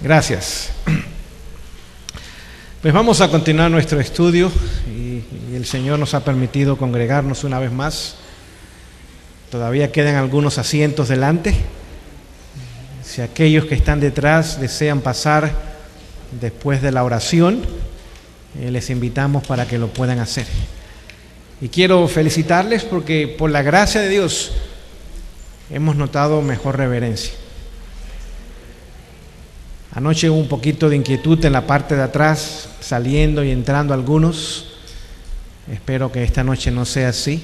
Gracias. Pues vamos a continuar nuestro estudio y el Señor nos ha permitido congregarnos una vez más. Todavía quedan algunos asientos delante. Si aquellos que están detrás desean pasar después de la oración, les invitamos para que lo puedan hacer. Y quiero felicitarles porque por la gracia de Dios hemos notado mejor reverencia. Anoche hubo un poquito de inquietud en la parte de atrás, saliendo y entrando algunos. Espero que esta noche no sea así.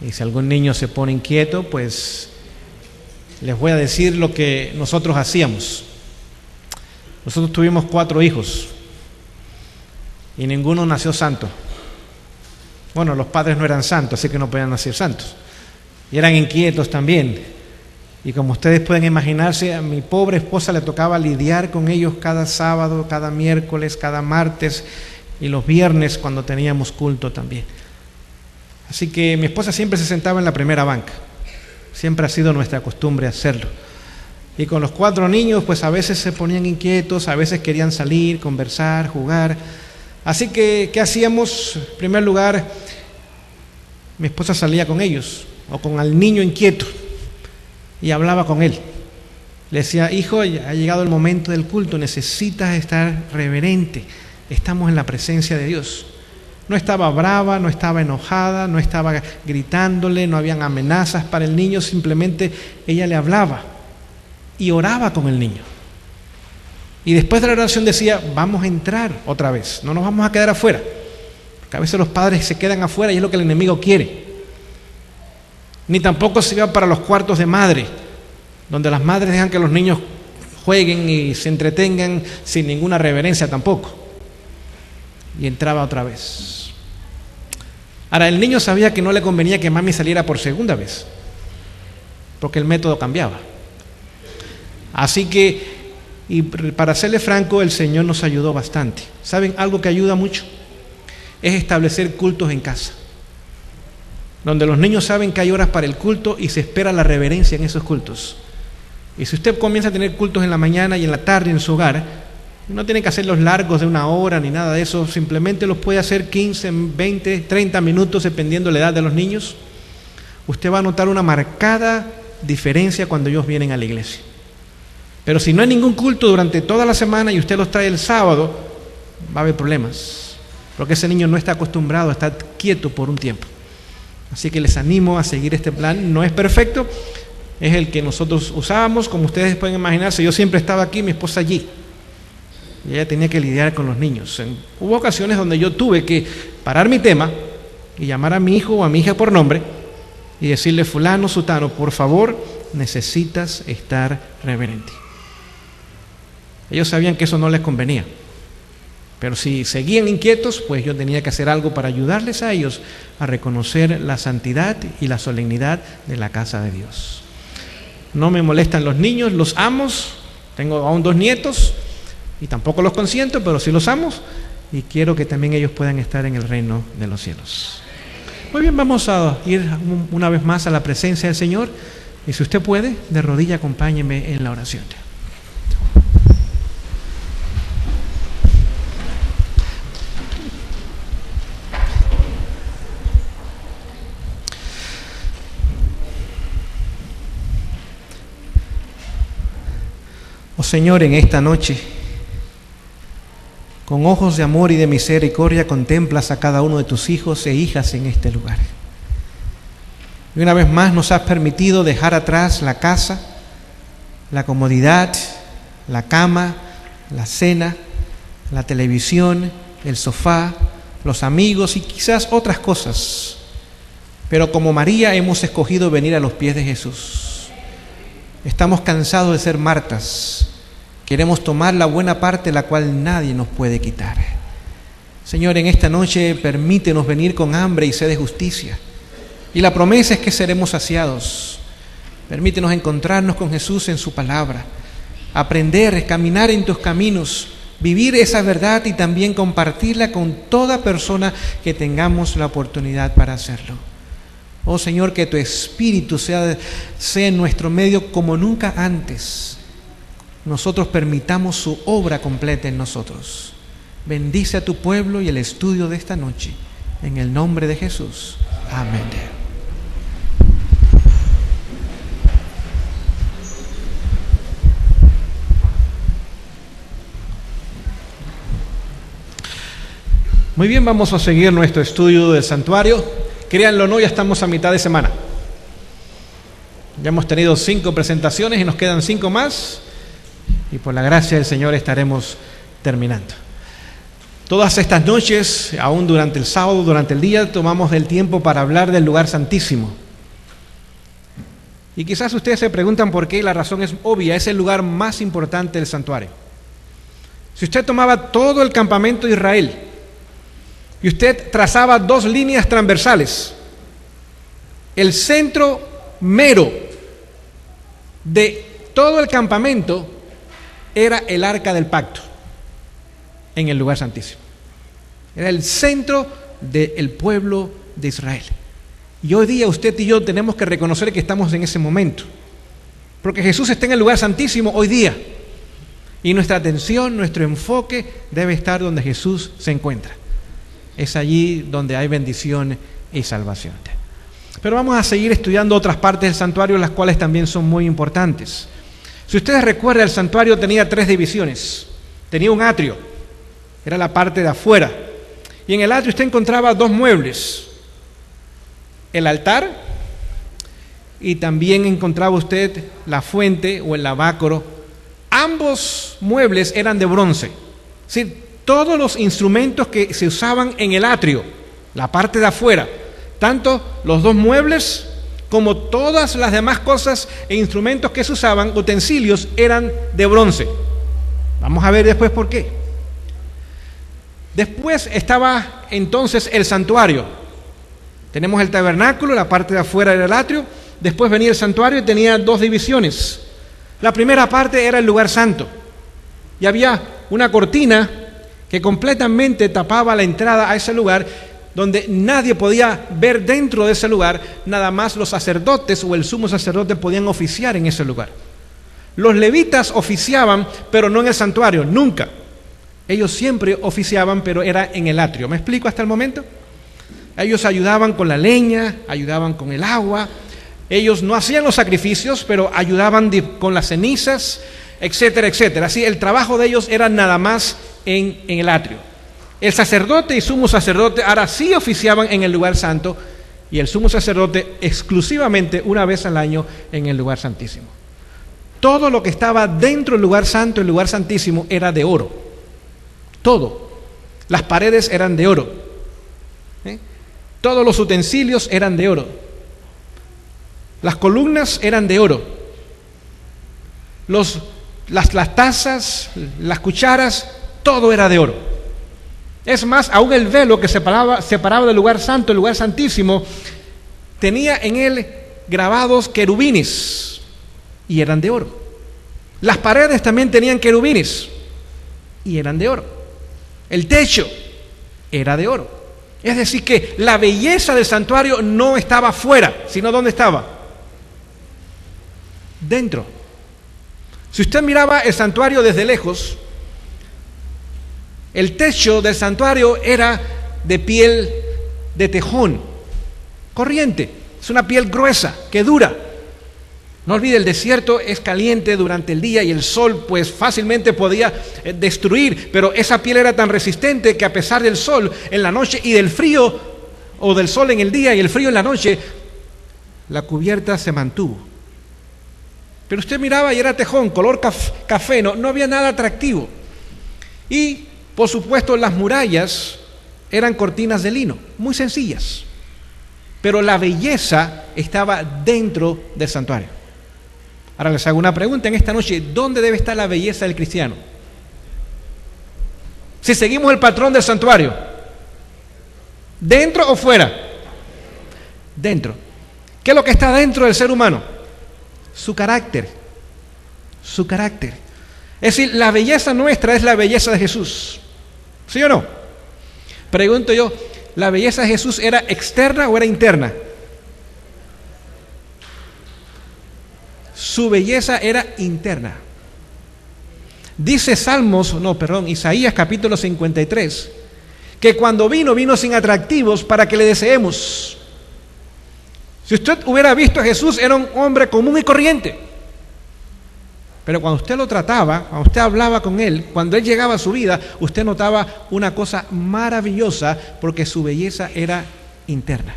Y si algún niño se pone inquieto, pues les voy a decir lo que nosotros hacíamos. Nosotros tuvimos 4 hijos y ninguno nació santo. Bueno, los padres no eran santos, así que no podían nacer santos. Y eran inquietos también. Y como ustedes pueden imaginarse, a mi pobre esposa le tocaba lidiar con ellos cada sábado, cada miércoles, cada martes y los viernes cuando teníamos culto también. Así que mi esposa siempre se sentaba en la primera banca. Siempre ha sido nuestra costumbre hacerlo. Y con los 4 niños, pues a veces se ponían inquietos, a veces querían salir, conversar, jugar. Así que, ¿qué hacíamos? En primer lugar, mi esposa salía con ellos o con el niño inquieto y hablaba con él. Le decía: hijo, ha llegado el momento del culto, necesitas estar reverente. Estamos en la presencia de Dios. No estaba brava, no estaba enojada, no estaba gritándole, no habían amenazas para el niño, simplemente ella le hablaba y oraba con el niño. Y después de la oración decía: vamos a entrar otra vez, no nos vamos a quedar afuera. Porque a veces los padres se quedan afuera y es lo que el enemigo quiere. Ni tampoco se iba para los cuartos de madre, donde las madres dejan que los niños jueguen y se entretengan sin ninguna reverencia tampoco. Y entraba otra vez. Ahora, el niño sabía que no le convenía que mami saliera por segunda vez, porque el método cambiaba. Así que, y para serle franco, el Señor nos ayudó bastante. ¿Saben algo que ayuda mucho? Es establecer cultos en casa, donde los niños saben que hay horas para el culto y se espera la reverencia en esos cultos. Y si usted comienza a tener cultos en la mañana y en la tarde en su hogar, no tiene que hacerlos largos de 1 hora ni nada de eso, simplemente los puede hacer 15, 20, 30 minutos dependiendo de la edad de los niños. Usted va a notar una marcada diferencia cuando ellos vienen a la iglesia. Pero si no hay ningún culto durante toda la semana y usted los trae el sábado, va a haber problemas, porque ese niño no está acostumbrado a estar quieto por un tiempo. Así que les animo a seguir este plan. No es perfecto, es el que nosotros usábamos. Como ustedes pueden imaginarse, yo siempre estaba aquí, mi esposa allí, y ella tenía que lidiar con los niños. Hubo ocasiones donde yo tuve que parar mi tema y llamar a mi hijo o a mi hija por nombre y decirle: fulano, sutano, por favor, necesitas estar reverente. Ellos sabían que eso no les convenía, pero si seguían inquietos, pues yo tenía que hacer algo para ayudarles a ellos a reconocer la santidad y la solemnidad de la casa de Dios. No me molestan los niños, los amo. Tengo aún 2 nietos y tampoco los consiento, pero sí los amo y quiero que también ellos puedan estar en el reino de los cielos. Muy bien, vamos a ir una vez más a la presencia del Señor y si usted puede, de rodilla acompáñeme en la oración. Oh Señor, en esta noche, con ojos de amor y de misericordia, contemplas a cada uno de tus hijos e hijas en este lugar. Y una vez más nos has permitido dejar atrás la casa, la comodidad, la cama, la cena, la televisión, el sofá, los amigos y quizás otras cosas. Pero como María hemos escogido venir a los pies de Jesús. Estamos cansados de ser Martas. Queremos tomar la buena parte, la cual nadie nos puede quitar. Señor, en esta noche permítenos venir con hambre y sed de justicia. Y la promesa es que seremos saciados. Permítenos encontrarnos con Jesús en su palabra, aprender, caminar en tus caminos, vivir esa verdad y también compartirla con toda persona que tengamos la oportunidad para hacerlo. Oh Señor, que tu Espíritu sea en nuestro medio como nunca antes. nosotros permitamos su obra completa en nosotros. Bendice a tu pueblo y el estudio de esta noche. En el nombre de Jesús. Amén. Muy bien, vamos a seguir nuestro estudio del santuario. Créanlo o no, ya estamos a mitad de semana. Ya hemos tenido 5 presentaciones y nos quedan 5 más. Y por la gracia del Señor estaremos terminando. Todas estas noches, aún durante el sábado, durante el día, tomamos el tiempo para hablar del lugar santísimo. Y quizás ustedes se preguntan por qué, y la razón es obvia, es el lugar más importante del santuario. Si usted tomaba todo el campamento de Israel y usted trazaba 2 líneas transversales, el centro mero de todo el campamento era el arca del pacto en el lugar santísimo. Era el centro del pueblo de Israel. Y hoy día usted y yo tenemos que reconocer que estamos en ese momento, porque Jesús está en el lugar santísimo hoy día, y nuestra atención, nuestro enfoque debe estar donde Jesús se encuentra. Es allí donde hay bendición y salvación. Pero vamos a seguir estudiando otras partes del santuario, las cuales también son muy importantes. Si ustedes recuerdan, el santuario tenía 3 divisiones. Tenía un atrio, era la parte de afuera. Y en el atrio usted encontraba 2 muebles. El altar, y también encontraba usted la fuente o el lavacro. Ambos muebles eran de bronce. Sí, todos los instrumentos que se usaban en el atrio, la parte de afuera, tanto los 2 muebles como todas las demás cosas e instrumentos que se usaban, utensilios, eran de bronce. Vamos a ver después por qué. Después estaba entonces el santuario. Tenemos el tabernáculo, la parte de afuera del atrio. Después venía el santuario y tenía 2 divisiones. La primera parte era el lugar santo. Y había una cortina que completamente tapaba la entrada a ese lugar, donde nadie podía ver dentro de ese lugar, nada más los sacerdotes o el sumo sacerdote podían oficiar en ese lugar. Los levitas oficiaban, pero no en el santuario, nunca. Ellos siempre oficiaban, pero era en el atrio. ¿Me explico hasta el momento? Ellos ayudaban con la leña, ayudaban con el agua. Ellos no hacían los sacrificios, pero ayudaban con las cenizas, etcétera, etcétera. Así, el trabajo de ellos era nada más en el atrio. El sacerdote y sumo sacerdote ahora sí oficiaban en el lugar santo, y el sumo sacerdote exclusivamente una vez al año en el lugar santísimo. Todo lo que estaba dentro del lugar santo, el lugar santísimo, era de oro. Todo. Las paredes eran de oro. Todos los utensilios eran de oro. Las columnas eran de oro. Las tazas, las cucharas, todo era de oro. Es más, aún el velo que separaba del lugar santo, el lugar santísimo, tenía en él grabados querubines y eran de oro. Las paredes también tenían querubines y eran de oro. El techo era de oro. Es decir, que la belleza del santuario no estaba fuera, sino ¿dónde estaba? Dentro. Si usted miraba el santuario desde lejos, el techo del santuario era de piel de tejón, corriente. Es una piel gruesa, que dura. No olvide, el desierto es caliente durante el día y el sol pues fácilmente podía destruir, pero esa piel era tan resistente que a pesar del sol en la noche y del frío, o del sol en el día y el frío en la noche, la cubierta se mantuvo. Pero usted miraba y era tejón, color café, no había nada atractivo. Y por supuesto las murallas eran cortinas de lino, muy sencillas. Pero la belleza estaba dentro del santuario. Ahora les hago una pregunta en esta noche: ¿dónde debe estar la belleza del cristiano? Si seguimos el patrón del santuario, ¿dentro o fuera? Dentro. ¿Qué es lo que está dentro del ser humano? Su carácter. Su carácter. Es decir, la belleza nuestra es la belleza de Jesús. ¿Sí o no? Pregunto yo, ¿la belleza de Jesús era externa o era interna? Su belleza era interna. Dice Isaías capítulo 53, que cuando vino sin atractivos para que le deseemos. Si usted hubiera visto a Jesús, era un hombre común y corriente. Pero cuando usted lo trataba, cuando usted hablaba con él, cuando él llegaba a su vida, usted notaba una cosa maravillosa, porque su belleza era interna.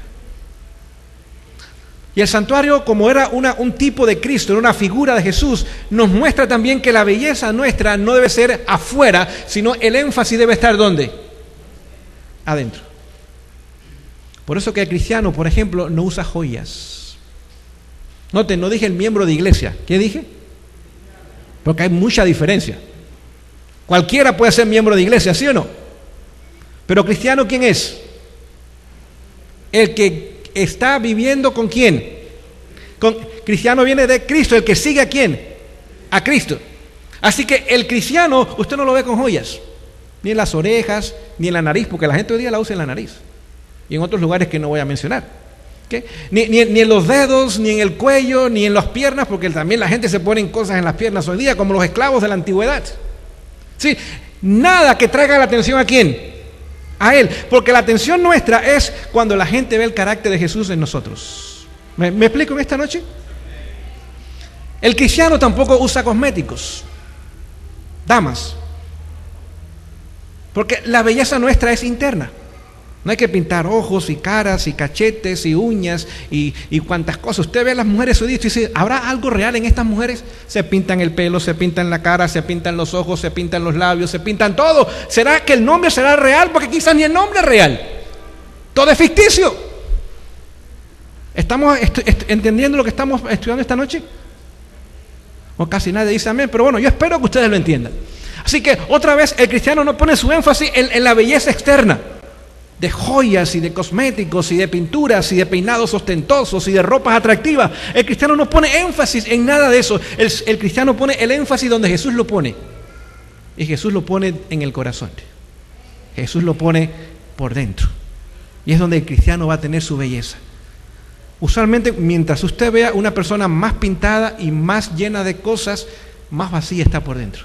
Y el santuario, como era un tipo de Cristo, era una figura de Jesús, nos muestra también que la belleza nuestra no debe ser afuera, sino el énfasis debe estar ¿dónde? Adentro. Por eso que el cristiano, por ejemplo, no usa joyas. Noten, no dije el miembro de iglesia. ¿Qué dije? Porque hay mucha diferencia. Cualquiera puede ser miembro de iglesia, ¿sí o no? Pero cristiano, ¿quién es? El que está viviendo ¿con quién? Cristiano viene de Cristo, el que sigue ¿a quién? A Cristo. Así que el cristiano, usted no lo ve con joyas, ni en las orejas, ni en la nariz, porque la gente hoy día la usa en la nariz, y en otros lugares que no voy a mencionar. ¿Okay? Ni en los dedos, ni en el cuello, ni en las piernas, porque también la gente se pone cosas en las piernas hoy día, como los esclavos de la antigüedad. ¿Sí? Nada que traiga la atención ¿a quién? A Él, porque la atención nuestra es cuando la gente ve el carácter de Jesús en nosotros. ¿Me explico en esta noche? El cristiano tampoco usa cosméticos, damas, porque la belleza nuestra es interna. No hay que pintar ojos y caras y cachetes y uñas y cuantas cosas. Usted ve a las mujeres hoy día y dice, ¿habrá algo real en estas mujeres? Se pintan el pelo, se pintan la cara, se pintan los ojos, se pintan los labios, se pintan todo. ¿Será que el nombre será real? Porque quizás ni el nombre es real. Todo es ficticio. ¿Estamos entendiendo lo que estamos estudiando esta noche? O casi nadie dice amén, pero bueno, yo espero que ustedes lo entiendan. Así que otra vez el cristiano no pone su énfasis en la belleza externa, de joyas y de cosméticos y de pinturas y de peinados ostentosos y de ropas atractivas. El cristiano no pone énfasis en nada de eso. El cristiano pone el énfasis donde Jesús lo pone. Y Jesús lo pone en el corazón. Jesús lo pone por dentro. Y es donde el cristiano va a tener su belleza. Usualmente, mientras usted vea una persona más pintada y más llena de cosas, más vacía está por dentro.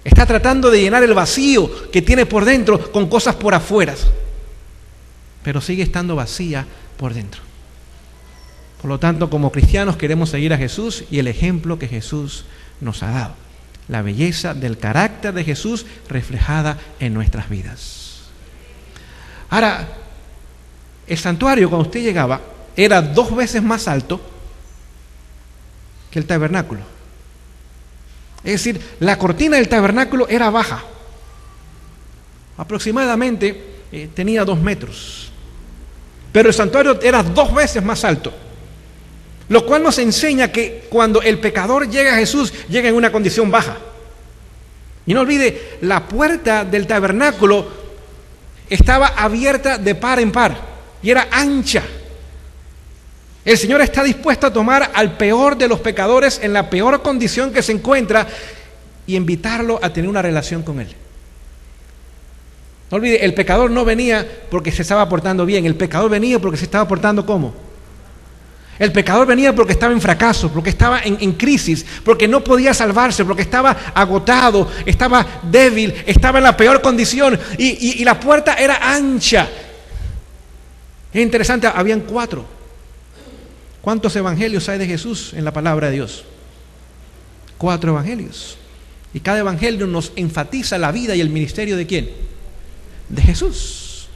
Está tratando de llenar el vacío que tiene por dentro con cosas por afuera, pero sigue estando vacía por dentro. Por lo tanto, como cristianos queremos seguir a Jesús y el ejemplo que Jesús nos ha dado. La belleza del carácter de Jesús reflejada en nuestras vidas. Ahora, el santuario cuando usted llegaba era 2 veces más alto que el tabernáculo. Es decir, la cortina del tabernáculo era baja. Aproximadamente tenía 2 metros. Pero el santuario era 2 veces más alto. Lo cual nos enseña que cuando el pecador llega a Jesús, llega en una condición baja. Y no olvide, la puerta del tabernáculo estaba abierta de par en par y era ancha. El Señor está dispuesto a tomar al peor de los pecadores en la peor condición que se encuentra y invitarlo a tener una relación con Él. No olvide, el pecador no venía porque se estaba portando bien, el pecador venía porque se estaba portando ¿cómo? El pecador venía porque estaba en fracaso, porque estaba en crisis, porque no podía salvarse, porque estaba agotado, estaba débil, estaba en la peor condición y la puerta era ancha. Es interesante, habían 4. ¿Cuántos evangelios hay de Jesús en la palabra de Dios? 4 evangelios. Y cada evangelio nos enfatiza la vida y el ministerio ¿de quién? De Jesús.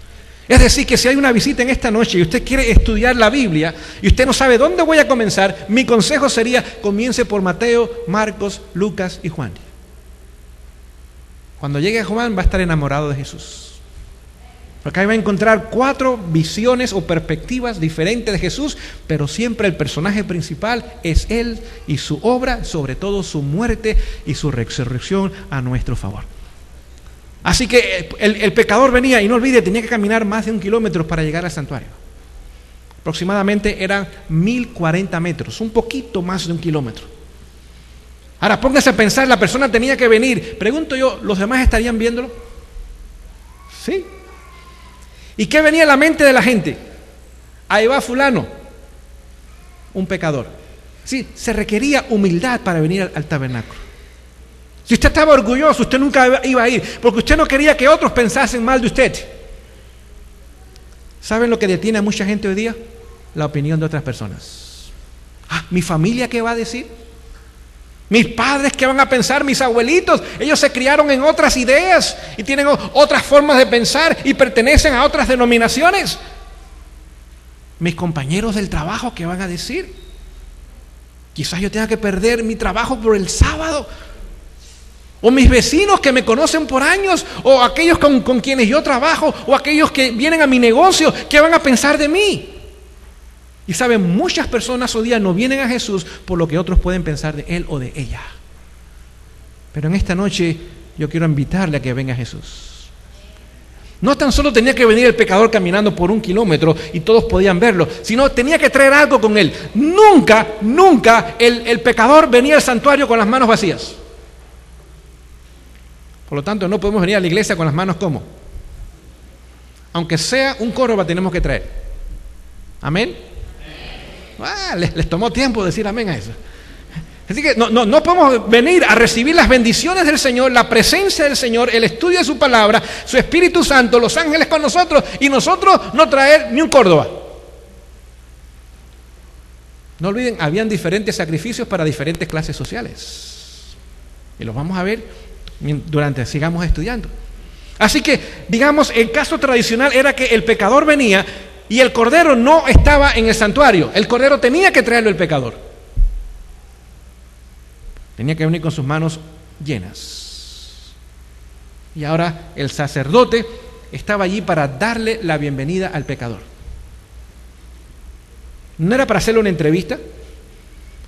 Es decir, que si hay una visita en esta noche y usted quiere estudiar la Biblia y usted no sabe dónde voy a comenzar, mi consejo sería, comience por Mateo, Marcos, Lucas y Juan. Cuando llegue a Juan va a estar enamorado de Jesús. Porque ahí va a encontrar 4 visiones o perspectivas diferentes de Jesús, pero siempre el personaje principal es Él y su obra, sobre todo su muerte y su resurrección a nuestro favor. Así que el pecador venía, y no olvide, tenía que caminar más de 1 kilómetro para llegar al santuario. Aproximadamente eran 1040 metros, un poquito más de 1 kilómetro. Ahora póngase a pensar, la persona tenía que venir. Pregunto yo, ¿los demás estarían viéndolo? Sí. ¿Y qué venía a la mente de la gente? Ahí va fulano, un pecador. Sí, se requería humildad para venir al tabernáculo. Si usted estaba orgulloso, usted nunca iba a ir, porque usted no quería que otros pensasen mal de usted. ¿Saben lo que detiene a mucha gente hoy día? La opinión de otras personas. ¿Mi familia qué va a decir? ¿Mis padres qué van a pensar? ¿Mis abuelitos? Ellos se criaron en otras ideas y tienen otras formas de pensar y pertenecen a otras denominaciones. ¿Mis compañeros del trabajo qué van a decir? Quizás yo tenga que perder mi trabajo por el sábado. O mis vecinos que me conocen por años, o aquellos con quienes yo trabajo, o aquellos que vienen a mi negocio, ¿qué van a pensar de mí? Y saben, muchas personas hoy día no vienen a Jesús por lo que otros pueden pensar de él o de ella. Pero en esta noche yo quiero invitarle a que venga a Jesús. No tan solo tenía que venir el pecador caminando por 1 kilómetro y todos podían verlo, sino tenía que traer algo con él. Nunca el pecador venía al santuario con las manos vacías. Por lo tanto, no podemos venir a la iglesia con las manos como. Aunque sea un córdoba, tenemos que traer. ¿Amén? Les tomó tiempo decir amén a eso. Así que no podemos venir a recibir las bendiciones del Señor, la presencia del Señor, el estudio de su palabra, su Espíritu Santo, los ángeles con nosotros, y nosotros no traer ni un córdoba. No olviden, habían diferentes sacrificios para diferentes clases sociales. Y los vamos a ver sigamos estudiando. Así que, digamos, el caso tradicional era que el pecador venía y el cordero no estaba en el santuario. El cordero tenía que traerlo el pecador. Tenía que venir con sus manos llenas. Y ahora el sacerdote estaba allí para darle la bienvenida al pecador. No era para hacerle una entrevista.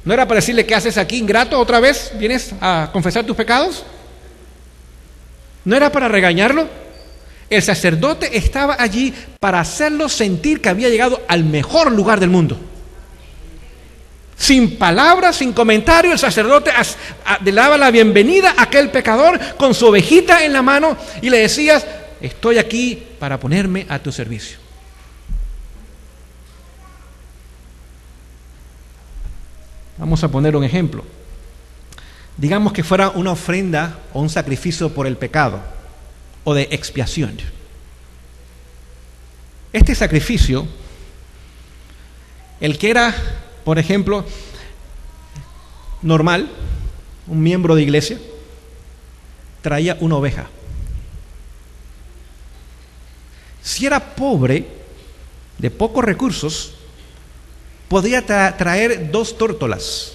No era para decirle: ¿qué haces aquí, ingrato? ¿Otra vez vienes a confesar tus pecados? No era para regañarlo. El sacerdote estaba allí para hacerlo sentir que había llegado al mejor lugar del mundo. Sin palabras, sin comentario, el sacerdote le daba la bienvenida a aquel pecador con su ovejita en la mano y le decías: estoy aquí para ponerme a tu servicio. Vamos a poner un ejemplo. Digamos que fuera una ofrenda o un sacrificio por el pecado o de expiación. Este sacrificio, el que era, por ejemplo, normal, un miembro de iglesia, traía una oveja. Si era pobre, de pocos recursos, podía traer 2 tórtolas.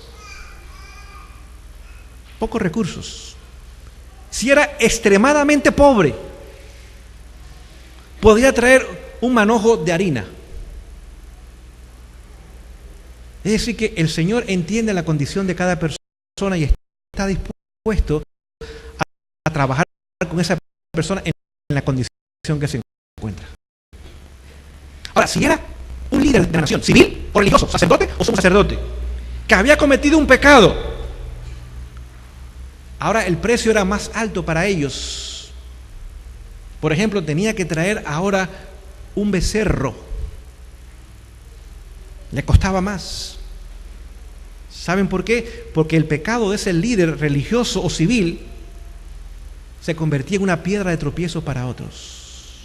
Pocos recursos. Si era extremadamente pobre, podía traer un manojo de harina. Es decir, que el Señor entiende la condición de cada persona y está dispuesto a trabajar con esa persona en la condición que se encuentra. Ahora, si era un líder de la nación, civil o religioso, sacerdote o sumo sacerdote, que había cometido un pecado, ahora el precio era más alto para ellos. Por ejemplo, tenía que traer ahora un becerro. Le costaba más. ¿Saben por qué? Porque el pecado de ese líder religioso o civil se convertía en una piedra de tropiezo para otros.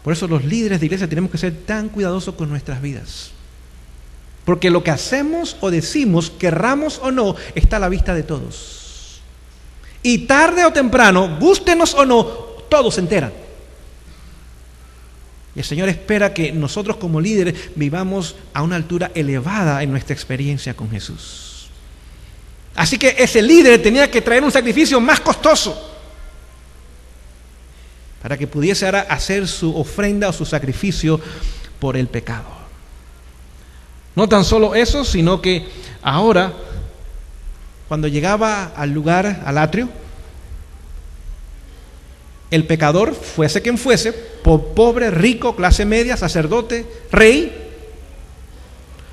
Por eso los líderes de iglesia tenemos que ser tan cuidadosos con nuestras vidas. Porque lo que hacemos o decimos, querramos o no, está a la vista de todos. Y tarde o temprano, gústenos o no, todos se enteran. Y el Señor espera que nosotros como líderes vivamos a una altura elevada en nuestra experiencia con Jesús. Así que ese líder tenía que traer un sacrificio más costoso para que pudiese ahora hacer su ofrenda o su sacrificio por el pecado. No tan solo eso, sino que ahora, cuando llegaba al lugar, al atrio, el pecador, fuese quien fuese, pobre, rico, clase media, sacerdote, rey,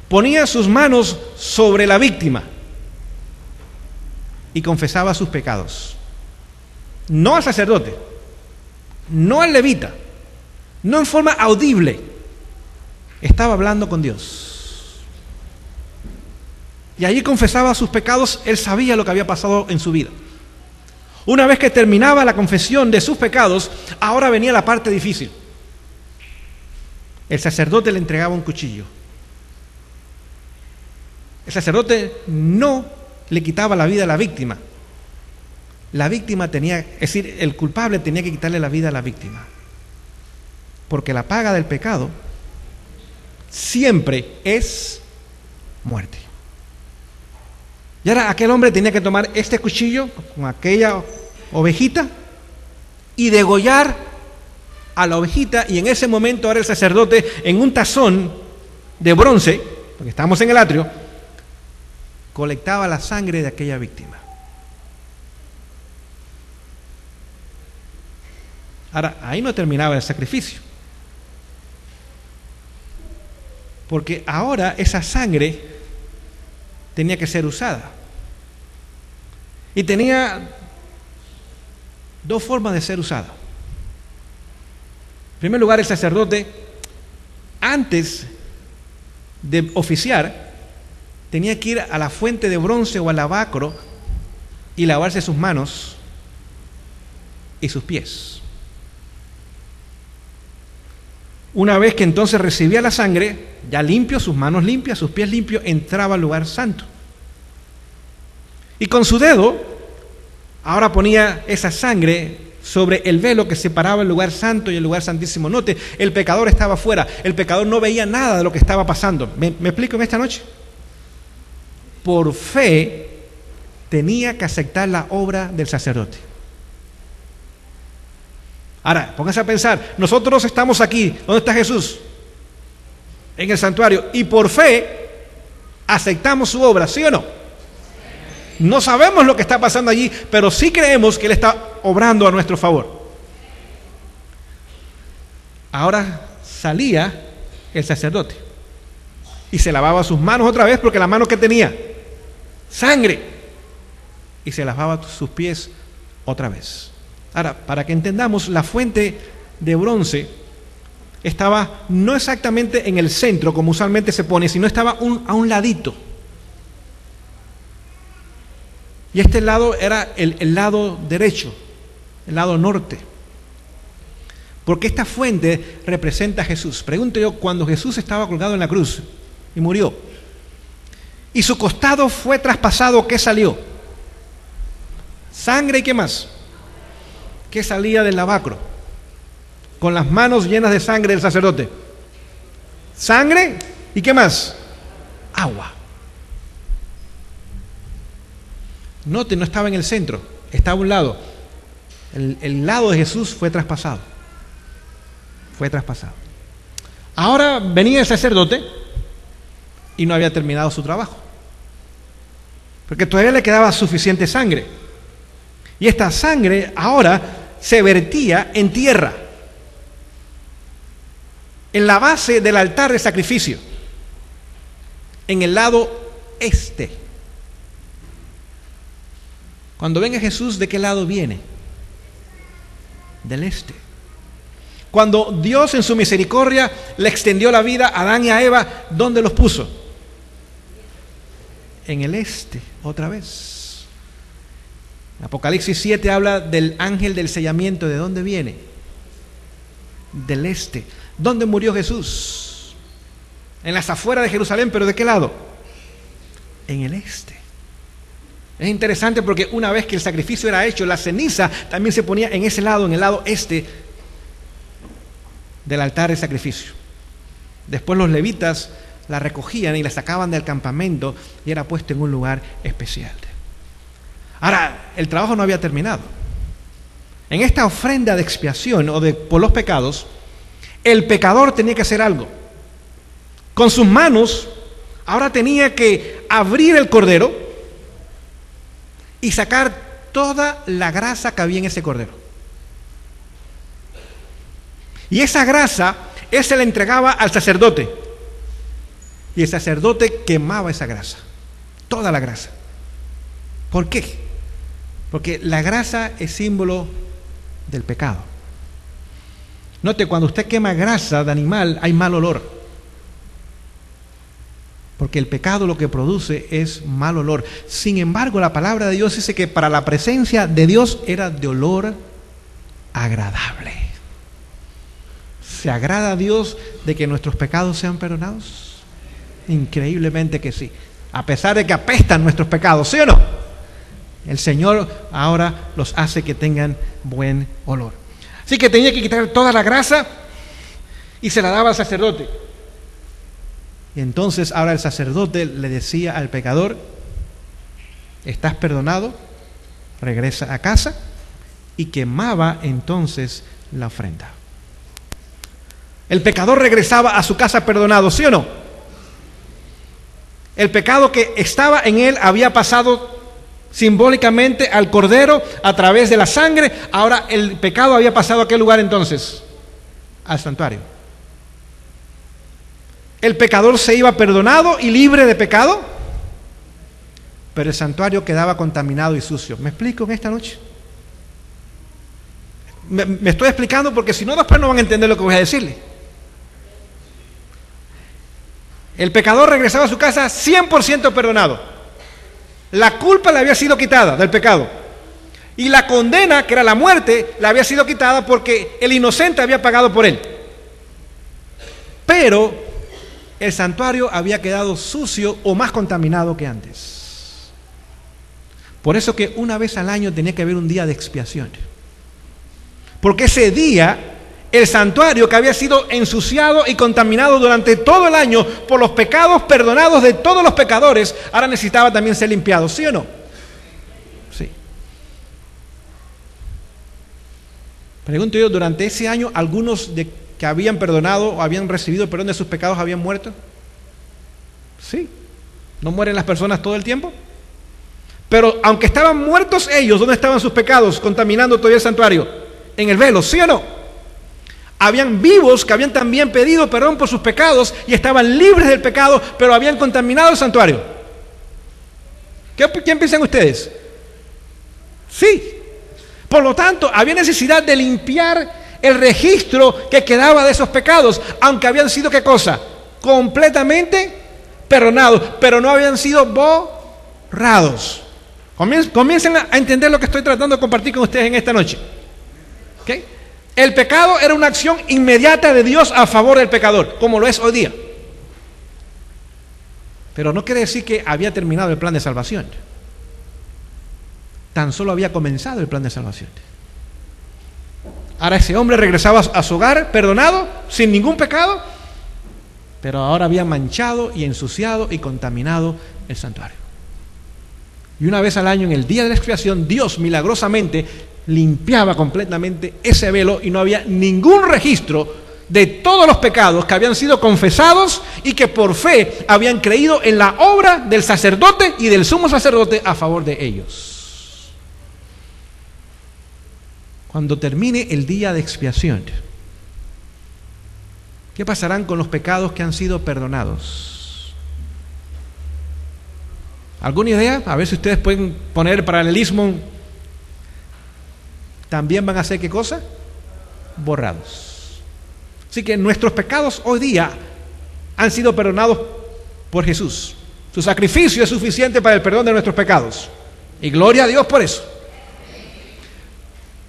ponía sus manos sobre la víctima y confesaba sus pecados. No al sacerdote, no al levita, no en forma audible, estaba hablando con Dios. Y allí confesaba sus pecados. Él sabía lo que había pasado en su vida. Una vez que terminaba la confesión de sus pecados, ahora venía la parte difícil. El sacerdote le entregaba un cuchillo. El sacerdote no le quitaba la vida a la víctima. La víctima tenía, es decir, el culpable tenía que quitarle la vida a la víctima. Porque la paga del pecado siempre es muerte. Y ahora aquel hombre tenía que tomar este cuchillo con aquella ovejita y degollar a la ovejita, y en ese momento ahora el sacerdote, en un tazón de bronce, porque estamos en el atrio, colectaba la sangre de aquella víctima. Ahora, ahí no terminaba el sacrificio, porque ahora esa sangre tenía que ser usada. Y tenía dos formas de ser usada. En primer lugar, el sacerdote, antes de oficiar, tenía que ir a la fuente de bronce o al lavacro y lavarse sus manos y sus pies. Una vez que entonces recibía la sangre, ya limpio, sus manos limpias, sus pies limpios, entraba al lugar santo. Y con su dedo, ahora ponía esa sangre sobre el velo que separaba el lugar santo y el lugar santísimo. Note, el pecador estaba afuera, el pecador no veía nada de lo que estaba pasando. ¿Me explico en esta noche? Por fe, tenía que aceptar la obra del sacerdote. Ahora, pónganse a pensar, nosotros estamos aquí, ¿dónde está Jesús? En el santuario, y por fe aceptamos su obra, ¿sí o no? No sabemos lo que está pasando allí, pero sí creemos que Él está obrando a nuestro favor. Ahora salía el sacerdote y se lavaba sus manos otra vez, porque las manos que tenía, sangre, y se lavaba sus pies otra vez. Ahora, para que entendamos, la fuente de bronce estaba no exactamente en el centro, como usualmente se pone, sino estaba a un ladito. Y este lado era el lado derecho, el lado norte. Porque esta fuente representa a Jesús. Pregunto yo, cuando Jesús estaba colgado en la cruz y murió, y su costado fue traspasado, ¿qué salió? Sangre. ¿Y qué más? ¿Qué salía del lavacro? Con las manos llenas de sangre del sacerdote. Sangre. ¿Y qué más? Agua. Note, no estaba en el centro, estaba a un lado. El lado de Jesús fue traspasado. Fue traspasado. Ahora venía el sacerdote y no había terminado su trabajo, porque todavía le quedaba suficiente sangre. Y esta sangre ahora se vertía en tierra, en la base del altar de sacrificio, en el lado este. Cuando venga Jesús, ¿de qué lado viene? Del este. Cuando Dios en su misericordia le extendió la vida a Adán y a Eva, ¿dónde los puso? En el este, otra vez. Apocalipsis 7 habla del ángel del sellamiento. ¿De dónde viene? Del este. ¿Dónde murió Jesús? En las afueras de Jerusalén, ¿pero de qué lado? En el este. Es interesante porque una vez que el sacrificio era hecho, la ceniza también se ponía en ese lado, en el lado este del altar de sacrificio. Después los levitas la recogían y la sacaban del campamento y era puesto en un lugar especial. Ahora, el trabajo no había terminado. En esta ofrenda de expiación por los pecados, el pecador tenía que hacer algo. Con sus manos, ahora tenía que abrir el cordero y sacar toda la grasa que había en ese cordero. Y esa grasa, él se la entregaba al sacerdote. Y el sacerdote quemaba esa grasa, toda la grasa. ¿Por qué? Porque la grasa es símbolo del pecado. Note, cuando usted quema grasa de animal, hay mal olor. porque el pecado lo que produce es mal olor. Sin embargo, la palabra de Dios dice que para la presencia de Dios era de olor agradable. ¿Se agrada a Dios de que nuestros pecados sean perdonados? Increíblemente que sí. A pesar de que apestan nuestros pecados, ¿sí o no? El Señor ahora los hace que tengan buen olor. Así que tenía que quitar toda la grasa y se la daba al sacerdote. Y entonces ahora el sacerdote le decía al pecador: estás perdonado, regresa a casa, y quemaba entonces la ofrenda. El pecador regresaba a su casa perdonado, ¿sí o no? El pecado que estaba en él había pasado simbólicamente al cordero a través de la sangre. Ahora el pecado había pasado ¿a qué lugar entonces? Al santuario. El pecador se iba perdonado y libre de pecado, pero el santuario quedaba contaminado y sucio. ¿Me explico en esta noche? Me estoy explicando porque si no, después no van a entender lo que voy a decirle. El pecador regresaba a su casa 100% perdonado. La culpa le había sido quitada del pecado. Y la condena, que era la muerte, le había sido quitada porque el inocente había pagado por él. Pero el santuario había quedado sucio o más contaminado que antes. Por eso que una vez al año tenía que haber un día de expiación. Porque ese día, el santuario que había sido ensuciado y contaminado durante todo el año por los pecados perdonados de todos los pecadores, ahora necesitaba también ser limpiado, ¿sí o no? Sí. Pregunto yo, durante ese año, algunos que habían perdonado o habían recibido el perdón de sus pecados habían muerto. Sí. ¿No mueren las personas todo el tiempo? Pero aunque estaban muertos ellos, ¿dónde estaban sus pecados contaminando todavía el santuario? En el velo, ¿sí o no? Habían vivos que habían también pedido perdón por sus pecados y estaban libres del pecado, pero habían contaminado el santuario. ¿Quién piensan ustedes? Sí. Por lo tanto, había necesidad de limpiar el registro que quedaba de esos pecados, aunque habían sido, ¿qué cosa? Completamente perdonados, pero no habían sido borrados. Comiencen a entender lo que estoy tratando de compartir con ustedes en esta noche. ¿Okay? El pecado era una acción inmediata de Dios a favor del pecador, como lo es hoy día. Pero no quiere decir que había terminado el plan de salvación. Tan solo había comenzado el plan de salvación. Ahora ese hombre regresaba a su hogar perdonado, sin ningún pecado, pero ahora había manchado y ensuciado y contaminado el santuario. Y una vez al año, en el día de la expiación, Dios milagrosamente limpiaba completamente ese velo y no había ningún registro de todos los pecados que habían sido confesados y que por fe habían creído en la obra del sacerdote y del sumo sacerdote a favor de ellos. Cuando termine el día de expiación, ¿qué pasarán con los pecados que han sido perdonados? ¿Alguna idea? A ver si ustedes pueden poner el paralelismo. ¿También van a ser qué cosa? Borrados. Así que nuestros pecados hoy día han sido perdonados por Jesús. Su sacrificio es suficiente para el perdón de nuestros pecados. Y gloria a Dios por eso.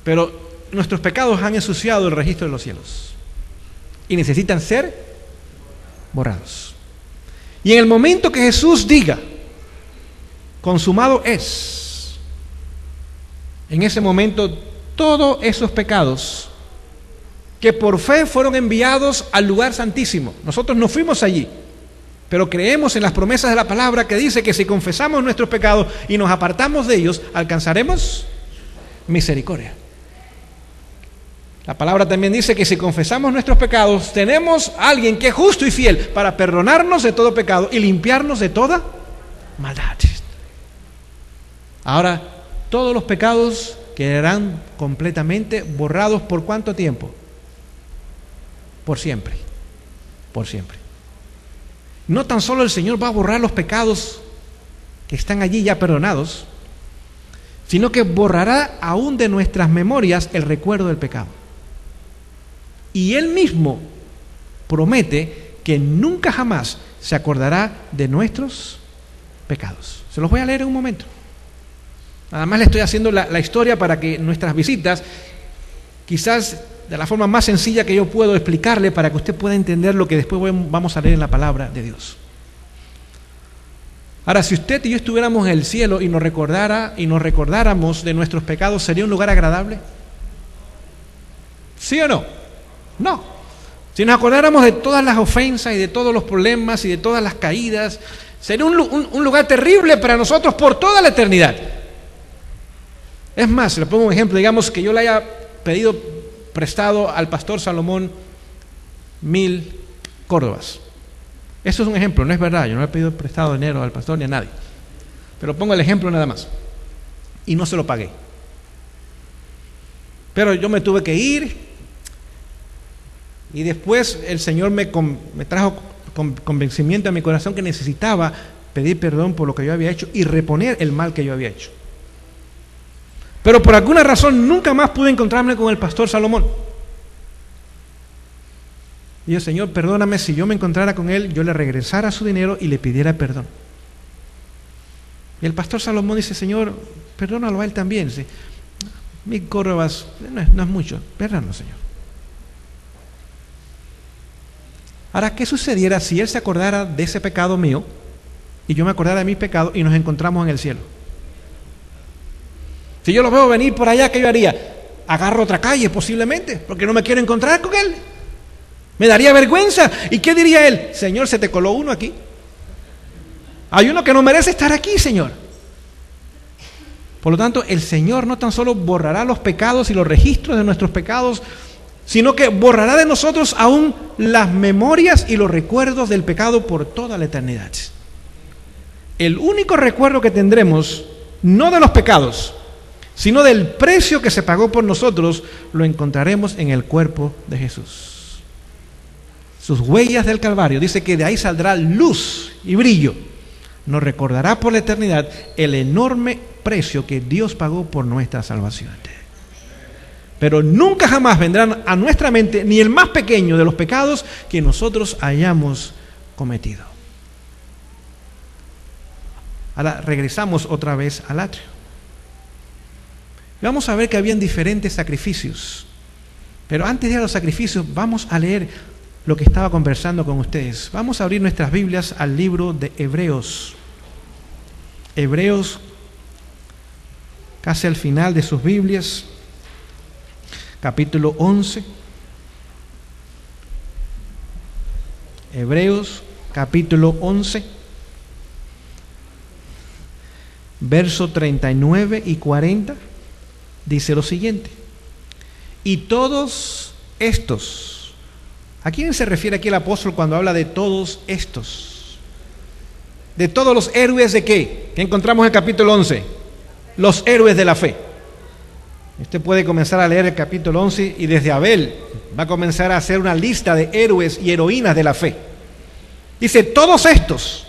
Pero nuestros pecados han ensuciado el registro de los cielos y necesitan ser borrados. Y en el momento que Jesús diga, consumado es, en ese momento todos esos pecados que por fe fueron enviados al lugar santísimo, nosotros no fuimos allí, pero creemos en las promesas de la palabra que dice que si confesamos nuestros pecados y nos apartamos de ellos, alcanzaremos misericordia. La palabra también dice que si confesamos nuestros pecados, tenemos a alguien que es justo y fiel para perdonarnos de todo pecado y limpiarnos de toda maldad. Ahora, todos los pecados quedarán completamente borrados. ¿Por cuánto tiempo? Por siempre. Por siempre. No tan solo el Señor va a borrar los pecados que están allí ya perdonados, sino que borrará aún de nuestras memorias el recuerdo del pecado. Y Él mismo promete que nunca jamás se acordará de nuestros pecados. Se los voy a leer en un momento. Nada más le estoy haciendo la historia para que nuestras visitas, quizás de la forma más sencilla que yo puedo explicarle, para que usted pueda entender lo que después vamos a leer en la palabra de Dios. Ahora, si usted y yo estuviéramos en el cielo y nos recordáramos de nuestros pecados, ¿sería un lugar agradable? ¿Sí o no? No. Si nos acordáramos de todas las ofensas y de todos los problemas y de todas las caídas, sería un lugar terrible para nosotros por toda la eternidad. Es más, le pongo un ejemplo, digamos que yo le haya pedido prestado al pastor Salomón 1000 córdobas. Eso es un ejemplo, no es verdad, yo no le he pedido prestado dinero al pastor ni a nadie. Pero pongo el ejemplo nada más. Y no se lo pagué. Pero yo me tuve que ir y después el Señor me trajo convencimiento a mi corazón que necesitaba pedir perdón por lo que yo había hecho y reponer el mal que yo había hecho. Pero por alguna razón nunca más pude encontrarme con el pastor Salomón. Y yo, Señor, perdóname, si yo me encontrara con él, yo le regresara su dinero y le pidiera perdón. Y el pastor Salomón dice, Señor, perdónalo a él también. Dice, 1000 córdobas no es mucho, perdónalo, Señor. Ahora, ¿qué sucediera si él se acordara de ese pecado mío y yo me acordara de mi pecado y nos encontramos en el cielo? Si yo lo veo venir por allá, ¿qué yo haría? Agarro otra calle posiblemente, porque no me quiero encontrar con él. Me daría vergüenza. ¿Y qué diría él? Señor, se te coló uno aquí. Hay uno que no merece estar aquí, Señor. Por lo tanto, el Señor no tan solo borrará los pecados y los registros de nuestros pecados, sino que borrará de nosotros aún las memorias y los recuerdos del pecado por toda la eternidad. El único recuerdo que tendremos, no de los pecados, sino del precio que se pagó por nosotros, lo encontraremos en el cuerpo de Jesús. Sus huellas del Calvario, dice que de ahí saldrá luz y brillo. Nos recordará por la eternidad el enorme precio que Dios pagó por nuestra salvación. Pero nunca jamás vendrán a nuestra mente ni el más pequeño de los pecados que nosotros hayamos cometido. Ahora regresamos otra vez al atrio. Vamos a ver que habían diferentes sacrificios. Pero antes de ir a los sacrificios, vamos a leer lo que estaba conversando con ustedes. Vamos a abrir nuestras Biblias al libro de Hebreos. Hebreos, casi al final de sus Biblias, capítulo 11. Hebreos, capítulo 11, verso 39 y 40, dice lo siguiente. Y todos estos, ¿a quién se refiere aquí el apóstol cuando habla de todos estos? De todos los héroes de ¿qué? Que encontramos en el capítulo 11. Los héroes de la fe. Usted puede comenzar a leer el capítulo 11 y desde Abel va a comenzar a hacer una lista de héroes y heroínas de la fe. Dice, todos estos,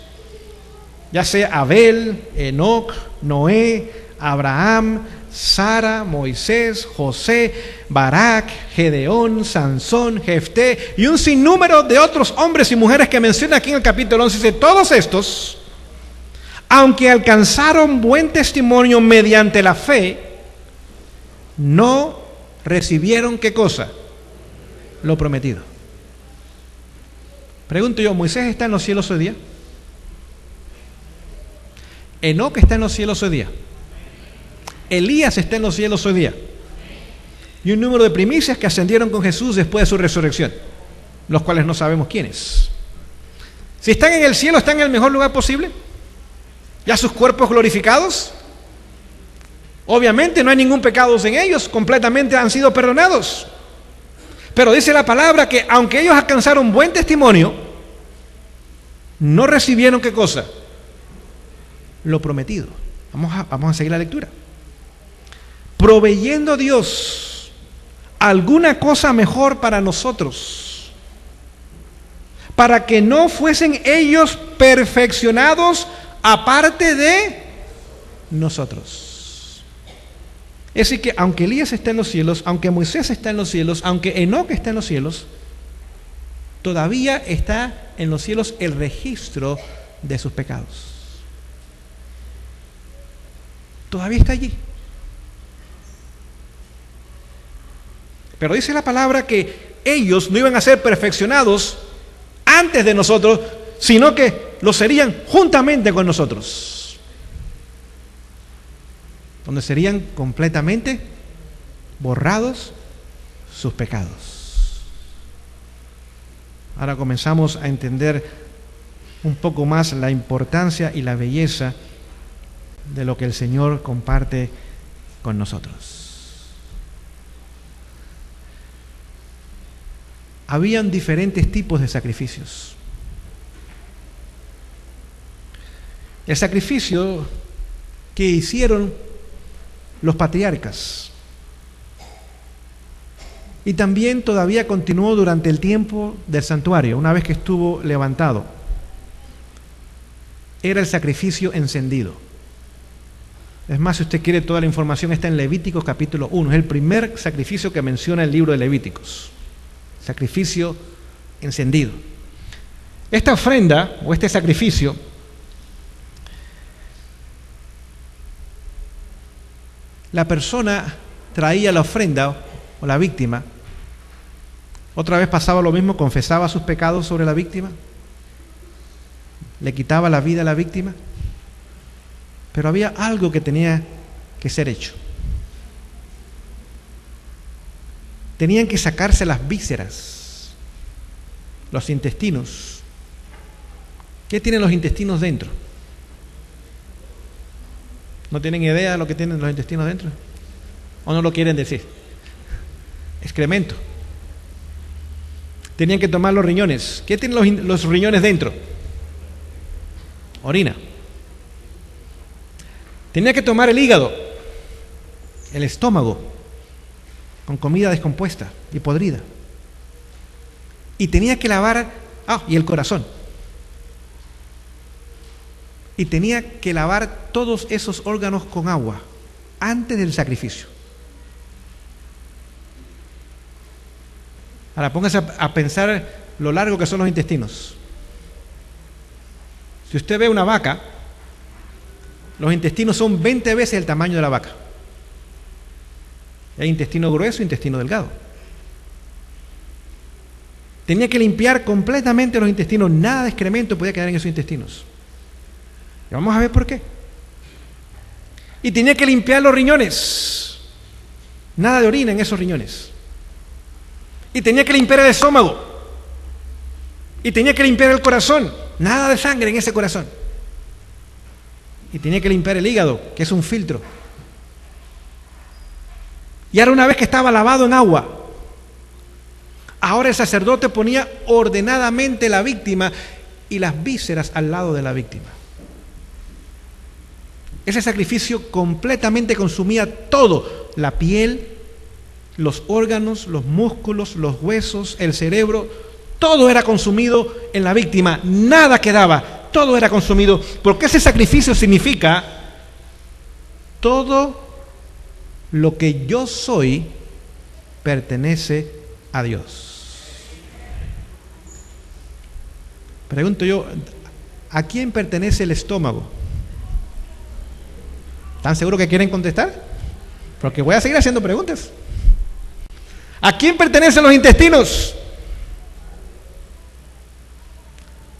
ya sea Abel, Enoc, Noé, Abraham, Sara, Moisés, José, Barak, Gedeón, Sansón, Jefté y un sinnúmero de otros hombres y mujeres que menciona aquí en el capítulo 11. Dice, todos estos, aunque alcanzaron buen testimonio mediante la fe, no recibieron ¿qué cosa? Lo prometido. Pregunto yo, ¿Moisés está en los cielos hoy día? ¿Enoc está en los cielos hoy día? Elías está en los cielos hoy día. Y un número de primicias que ascendieron con Jesús después de su resurrección, los cuales no sabemos quiénes. Si están en el cielo, ¿están en el mejor lugar posible? ¿Ya sus cuerpos glorificados? Obviamente no hay ningún pecado en ellos, completamente han sido perdonados. Pero dice la palabra que aunque ellos alcanzaron buen testimonio, no recibieron ¿qué cosa? Lo prometido. Vamos a seguir la lectura. Proveyendo Dios alguna cosa mejor para nosotros, para que no fuesen ellos perfeccionados aparte de nosotros. Es decir que aunque Elías está en los cielos, aunque Moisés está en los cielos, aunque Enoc está en los cielos, todavía está en los cielos el registro de sus pecados. Todavía está allí. Pero dice la palabra que ellos no iban a ser perfeccionados antes de nosotros, sino que lo serían juntamente con nosotros, donde serían completamente borrados sus pecados. Ahora comenzamos a entender un poco más la importancia y la belleza de lo que el Señor comparte con nosotros. Habían diferentes tipos de sacrificios. El sacrificio que hicieron los patriarcas y también todavía continuó durante el tiempo del santuario, una vez que estuvo levantado, era el sacrificio encendido. Es más, si usted quiere, toda la información está en Levíticos capítulo 1. Es el primer sacrificio que menciona el libro de Levíticos. Sacrificio encendido. Esta ofrenda o este sacrificio la persona traía la ofrenda o la víctima, otra vez pasaba lo mismo, confesaba sus pecados sobre la víctima, le quitaba la vida a la víctima, pero había algo que tenía que ser hecho. Tenían que sacarse las vísceras, los intestinos. ¿Qué tienen los intestinos dentro? ¿No tienen idea de lo que tienen los intestinos dentro? ¿O no lo quieren decir? Excremento. Tenían que tomar los riñones. ¿Qué tienen los riñones dentro? Orina. Tenía que tomar el hígado, el estómago, con comida descompuesta y podrida. Y tenía que lavar, y el corazón. Y tenía que lavar todos esos órganos con agua antes del sacrificio. Ahora póngase a pensar lo largo que son los intestinos. Si usted ve una vaca, los intestinos son 20 veces el tamaño de la vaca. Hay intestino grueso e intestino delgado. Tenía que limpiar completamente los intestinos, nada de excremento podía quedar en esos intestinos. Y vamos a ver por qué. Y tenía que limpiar los riñones, nada de orina en esos riñones. Y tenía que limpiar el estómago. Y tenía que limpiar el corazón, nada de sangre en ese corazón. Y tenía que limpiar el hígado, que es un filtro. Y ahora, una vez que estaba lavado en agua, ahora el sacerdote ponía ordenadamente la víctima y las vísceras al lado de la víctima. Ese sacrificio completamente consumía todo: la piel, los órganos, los músculos, los huesos, el cerebro. Todo era consumido en la víctima, nada quedaba, todo era consumido, porque ese sacrificio significa: todo lo que yo soy pertenece a Dios. Pregunto yo, ¿a quién pertenece el estómago? ¿Están seguros que quieren contestar? Porque voy a seguir haciendo preguntas. ¿A quién pertenecen los intestinos?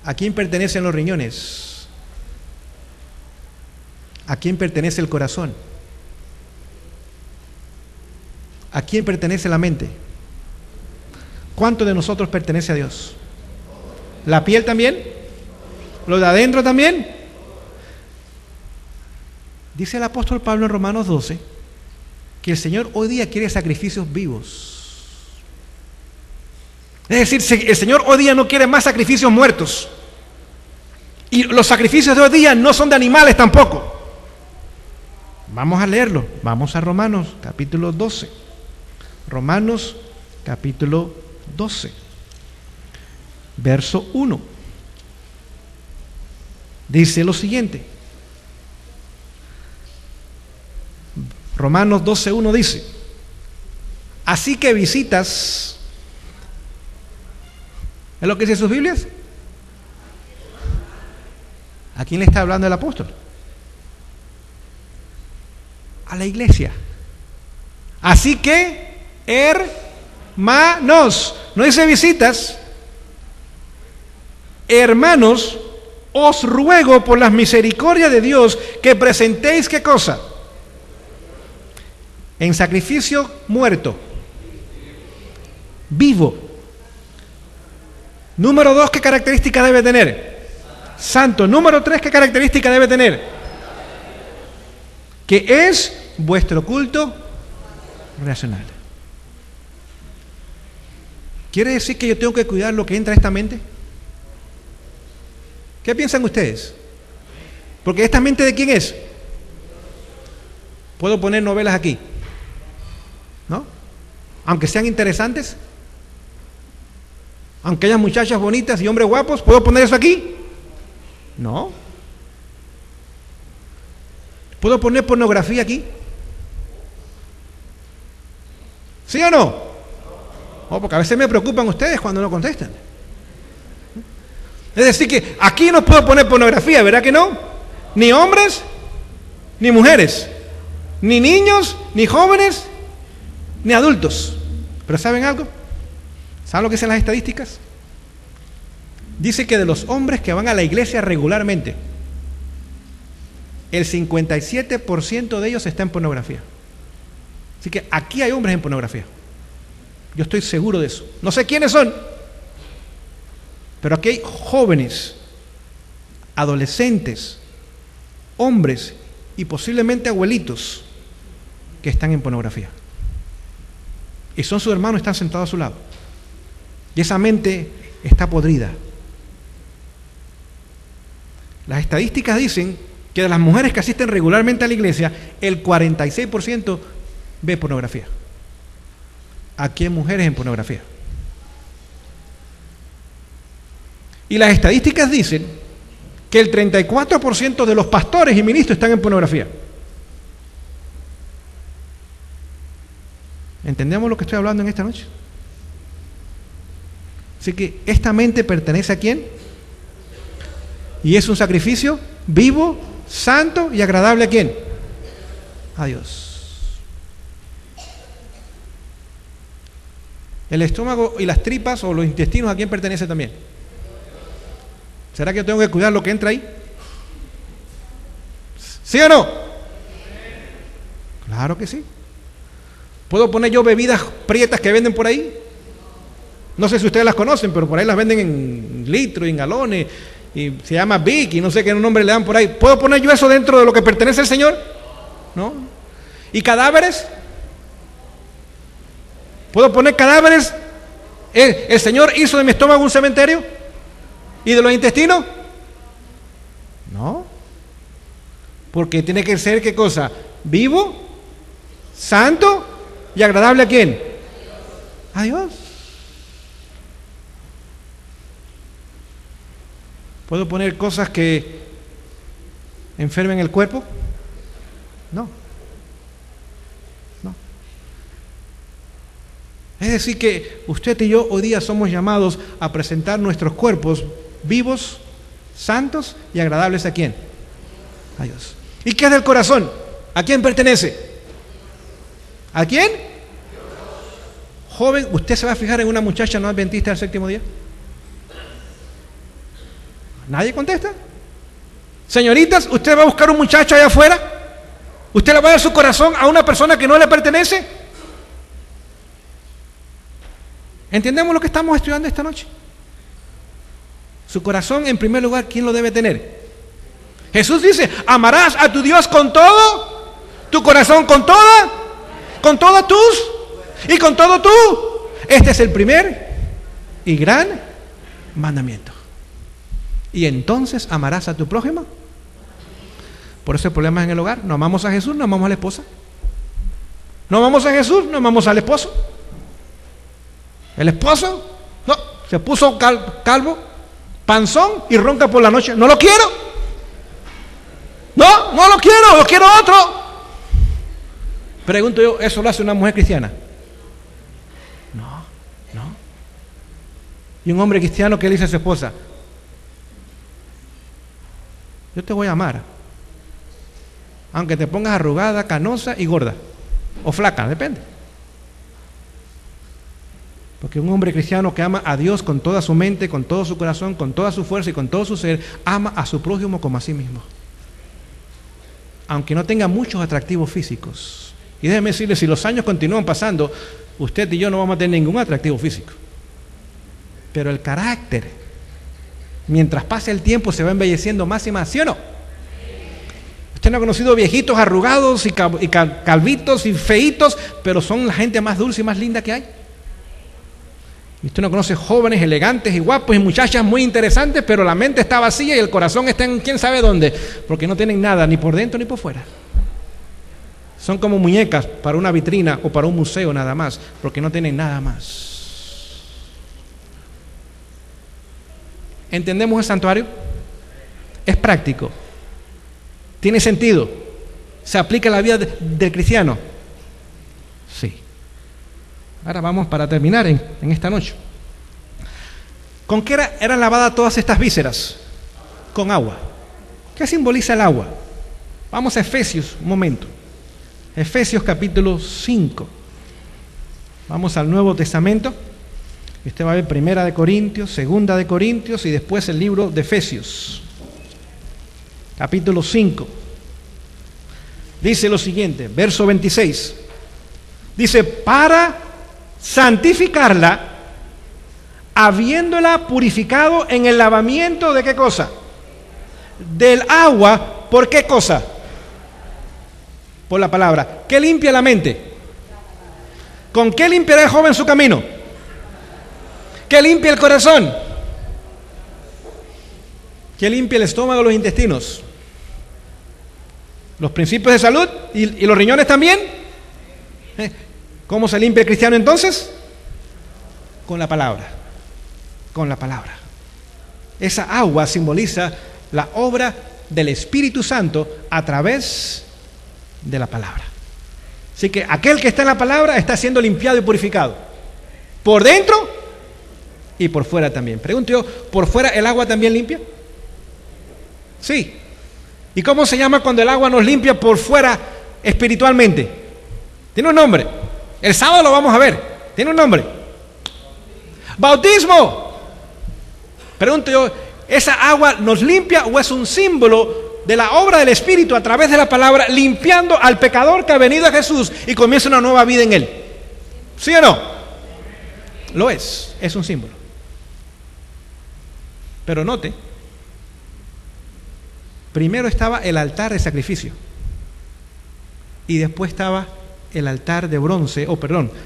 ¿A quién pertenecen los riñones? ¿A quién pertenece el corazón? ¿A quién pertenece la mente? ¿Cuánto de nosotros pertenece a Dios? ¿La piel también? ¿Lo de adentro también? Dice el apóstol Pablo en Romanos 12 que el Señor hoy día quiere sacrificios vivos. Es decir, el Señor hoy día no quiere más sacrificios muertos. Y los sacrificios de hoy día no son de animales tampoco. Vamos a leerlo. Vamos a Romanos capítulo 12. Romanos capítulo 12. Verso 1. Dice lo siguiente. Romanos 12:1 dice: así que visitas ¿Es lo que dice sus Biblias? ¿A quién le está hablando el apóstol? A la iglesia. Así que, hermanos, no dice visitas, hermanos, os ruego por las misericordias de Dios que presentéis, ¿qué cosa? En sacrificio muerto, vivo. Número 2, ¿qué característica debe tener? Santo. Número 3, ¿qué característica debe tener? Que es vuestro culto racional. ¿Quiere decir que yo tengo que cuidar lo que entra a esta mente? ¿Qué piensan ustedes? Porque esta mente, ¿de quién es? Puedo poner novelas aquí, ¿no? Aunque sean interesantes, aunque haya muchachas bonitas y hombres guapos, ¿puedo poner eso aquí? No. ¿Puedo poner pornografía aquí? ¿Sí o no? Oh, porque a veces me preocupan ustedes cuando no contestan. Es decir que aquí no puedo poner pornografía, ¿verdad que no? Ni hombres, ni mujeres, ni niños, ni jóvenes, ni adultos. Pero ¿saben algo? ¿Saben lo que dicen las estadísticas? Dice que de los hombres que van a la iglesia regularmente, el 57% de ellos está en pornografía. Así que aquí hay hombres en pornografía. Yo estoy seguro de eso. No sé quiénes son, pero aquí hay jóvenes, adolescentes, hombres y posiblemente abuelitos que están en pornografía. Y son sus hermanos, están sentados a su lado. Y esa mente está podrida. Las estadísticas dicen que de las mujeres que asisten regularmente a la iglesia, el 46% ve pornografía. Aquí hay mujeres en pornografía. Y las estadísticas dicen que el 34% de los pastores y ministros están en pornografía. ¿Entendemos lo que estoy hablando en esta noche? Así que esta mente pertenece a ¿quién? Y es un sacrificio vivo, santo y agradable ¿a quién? A Dios. El estómago y las tripas o los intestinos, ¿a quién pertenece también? ¿Será que yo tengo que cuidar lo que entra ahí? ¿Sí o no? Claro que sí. ¿Puedo poner yo bebidas prietas que venden por ahí? No sé si ustedes las conocen, pero por ahí las venden en litros y en galones, y se llama Vic y no sé qué nombre le dan por ahí. ¿Puedo poner yo eso dentro de lo que pertenece al Señor? ¿No? ¿Y cadáveres? ¿Puedo poner cadáveres? ¿El Señor hizo de mi estómago un cementerio? ¿Y de los intestinos? No. Porque tiene que ser, ¿qué cosa? Vivo, santo y agradable ¿a quién? A Dios. ¿Puedo poner cosas que enfermen el cuerpo? No. No. Es decir que usted y yo hoy día somos llamados a presentar nuestros cuerpos vivos, santos y agradables ¿a quién? A Dios. ¿Y qué es del corazón? ¿A quién pertenece? ¿A quién? Joven, ¿usted se va a fijar en una muchacha no adventista del séptimo día? ¿Nadie contesta? Señoritas, ¿usted va a buscar un muchacho allá afuera? ¿Usted le va a dar su corazón a una persona que no le pertenece? ¿Entendemos lo que estamos estudiando esta noche? Su corazón, en primer lugar, ¿quién lo debe tener? Jesús dice, amarás a tu Dios con todo, tu corazón con todas tus y con todo tú. Este es el primer y gran mandamiento. Y entonces amarás a tu prójimo. Por eso el problema es en el hogar. No amamos a Jesús, no amamos a la esposa. No amamos a Jesús, no amamos al esposo. El esposo, no, se puso calvo, panzón y ronca por la noche. No lo quiero. No, no lo quiero otro. Pregunto yo, ¿eso lo hace una mujer cristiana? No, no. Y un hombre cristiano que le dice a su esposa: yo te voy a amar, aunque te pongas arrugada, canosa y gorda, o flaca, depende. Porque un hombre cristiano que ama a Dios con toda su mente, con todo su corazón, con toda su fuerza y con todo su ser, ama a su prójimo como a sí mismo, aunque no tenga muchos atractivos físicos. Y déjeme decirle, si los años continúan pasando, usted y yo no vamos a tener ningún atractivo físico, pero el carácter, mientras pase el tiempo, se va embelleciendo más y más, ¿sí o no? Usted no ha conocido viejitos arrugados y calvitos y feitos, pero son la gente más dulce y más linda que hay. Y usted no conoce jóvenes elegantes y guapos y muchachas muy interesantes, pero la mente está vacía y el corazón está en quién sabe dónde, porque no tienen nada, ni por dentro ni por fuera. Son como muñecas para una vitrina o para un museo nada más, porque no tienen nada más. ¿Entendemos el santuario? Es práctico. ¿Tiene sentido? ¿Se aplica a la vida del cristiano? Sí. Ahora vamos para terminar en esta noche. ¿Con qué eran lavadas todas estas vísceras? Con agua. ¿Qué simboliza el agua? Vamos a Efesios, un momento. Efesios capítulo 5. Vamos al Nuevo Testamento. Usted va a ver 1 de Corintios, 2 de Corintios y después el libro de Efesios. Capítulo 5. Dice lo siguiente, verso 26. Dice, para santificarla, habiéndola purificado en el lavamiento de ¿qué cosa? Del agua. ¿Por qué cosa? Por la palabra. ¿Qué limpia la mente? ¿Con qué limpiará el joven su camino? ¿Qué limpia el corazón? ¿Qué limpia el estómago, los intestinos? ¿Los principios de salud? ¿Y los riñones también? ¿Cómo se limpia el cristiano entonces? Con la palabra. Con la palabra. Esa agua simboliza la obra del Espíritu Santo a través de la palabra. Así que aquel que está en la palabra está siendo limpiado y purificado. Por dentro y por fuera también. Pregunto yo, ¿por fuera el agua también limpia? Sí. ¿Y cómo se llama cuando el agua nos limpia por fuera espiritualmente? Tiene un nombre. El sábado lo vamos a ver. Tiene un nombre. Bautismo. Pregunto yo, ¿esa agua nos limpia o es un símbolo de la obra del Espíritu a través de la palabra, limpiando al pecador que ha venido a Jesús y comienza una nueva vida en él? ¿Sí o no? Lo es un símbolo. Pero note, primero estaba el altar de sacrificio y después estaba el altar de bronce,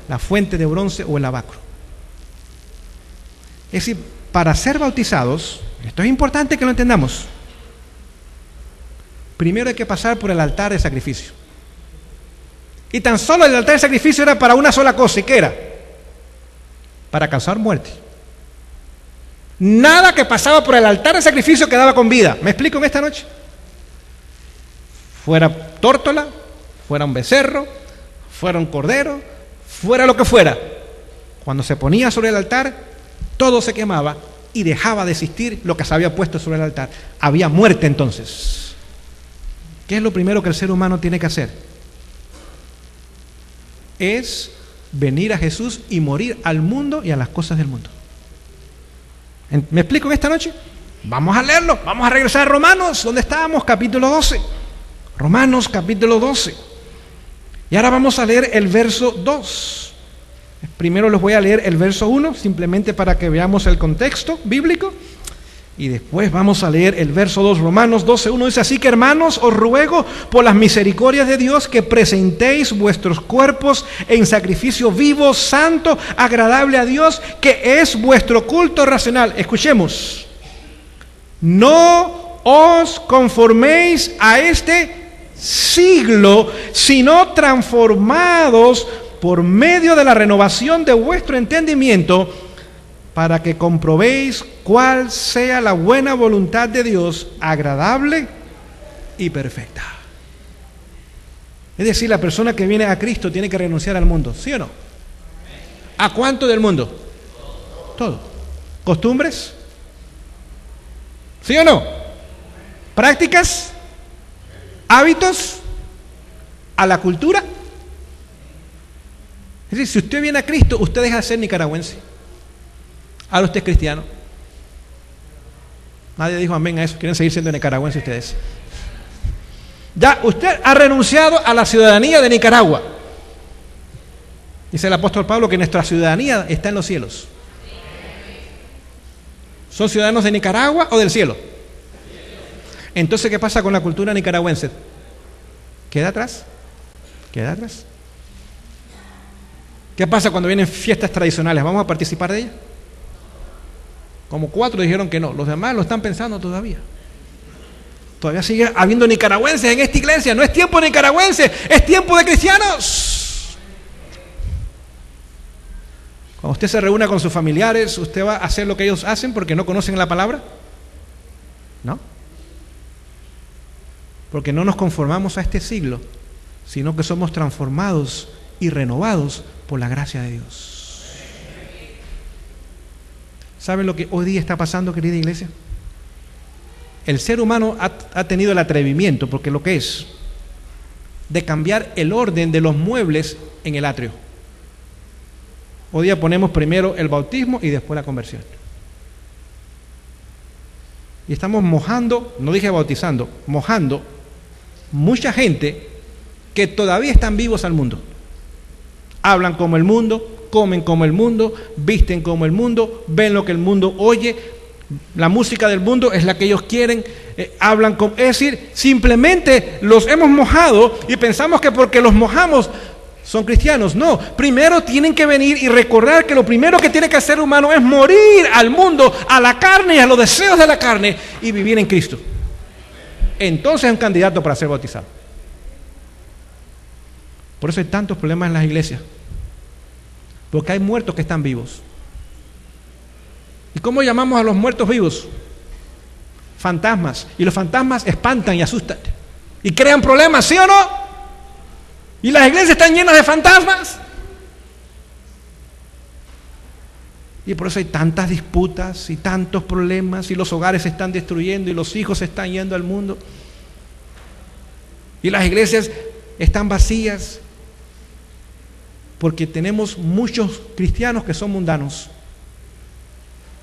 la fuente de bronce o el lavacro. Es decir, para ser bautizados, esto es importante que lo entendamos, primero hay que pasar por el altar de sacrificio. Y tan solo el altar de sacrificio era para una sola cosa, ¿y qué era? Para causar muerte. Nada que pasaba por el altar de sacrificio quedaba con vida. ¿Me explico en esta noche? Fuera tórtola, fuera un becerro, fuera un cordero, fuera lo que fuera. Cuando se ponía sobre el altar, todo se quemaba y dejaba de existir lo que se había puesto sobre el altar. Había muerte entonces. ¿Qué es lo primero que el ser humano tiene que hacer? Es venir a Jesús y morir al mundo y a las cosas del mundo. ¿Me explico en esta noche? Vamos a leerlo, vamos a regresar a Romanos, donde estábamos, capítulo 12. Romanos, capítulo 12. Y ahora vamos a leer el verso 2. Primero les voy a leer el verso 1, simplemente para que veamos el contexto bíblico. Y después vamos a leer el verso 2, Romanos 12:1 dice, así que hermanos, os ruego por las misericordias de Dios que presentéis vuestros cuerpos en sacrificio vivo, santo, agradable a Dios, que es vuestro culto racional. Escuchemos. No os conforméis a este siglo, sino transformados por medio de la renovación de vuestro entendimiento, para que comprobéis cuál sea la buena voluntad de Dios, agradable y perfecta. Es decir, la persona que viene a Cristo tiene que renunciar al mundo, ¿sí o no? ¿A cuánto del mundo? Todo. ¿Costumbres? ¿Sí o no? ¿Prácticas? ¿Hábitos? ¿A la cultura? Es decir, si usted viene a Cristo, usted deja de ser nicaragüense. Ahora usted es cristiano. Nadie dijo amén a eso. Quieren seguir siendo nicaragüenses ustedes. Ya usted ha renunciado a la ciudadanía de Nicaragua. Dice el apóstol Pablo que nuestra ciudadanía está en los cielos. ¿Son ciudadanos de Nicaragua o del cielo? Entonces, ¿qué pasa con la cultura nicaragüense? ¿Queda atrás? ¿Queda atrás? ¿Qué pasa cuando vienen fiestas tradicionales? ¿Vamos a participar de ellas? Como 4 dijeron que no. Los demás lo están pensando todavía. Todavía sigue habiendo nicaragüenses en esta iglesia. No es tiempo de nicaragüenses, es tiempo de cristianos. Cuando usted se reúna con sus familiares, ¿usted va a hacer lo que ellos hacen porque no conocen la palabra? ¿No? Porque no nos conformamos a este siglo, sino que somos transformados y renovados por la gracia de Dios. ¿Saben lo que hoy día está pasando, querida iglesia? El ser humano ha tenido el atrevimiento, porque lo que es, de cambiar el orden de los muebles en el atrio. Hoy día ponemos primero el bautismo y después la conversión. Y estamos mojando, no dije bautizando, mojando mucha gente que todavía están vivos al mundo. Hablan como el mundo, comen como el mundo, visten como el mundo, ven lo que el mundo oye, la música del mundo es la que ellos quieren, hablan como... Es decir, simplemente los hemos mojado y pensamos que porque los mojamos son cristianos. No, primero tienen que venir y recordar que lo primero que tiene que hacer humano es morir al mundo, a la carne y a los deseos de la carne y vivir en Cristo. Entonces es un candidato para ser bautizado. Por eso hay tantos problemas en las iglesias, porque hay muertos que están vivos. ¿Y cómo llamamos a los muertos vivos? Fantasmas. Y los fantasmas espantan y asustan y crean problemas, ¿sí o no? Y las iglesias están llenas de fantasmas. Y por eso hay tantas disputas y tantos problemas, y los hogares se están destruyendo y los hijos se están yendo al mundo. Y las iglesias están vacías porque tenemos muchos cristianos que son mundanos,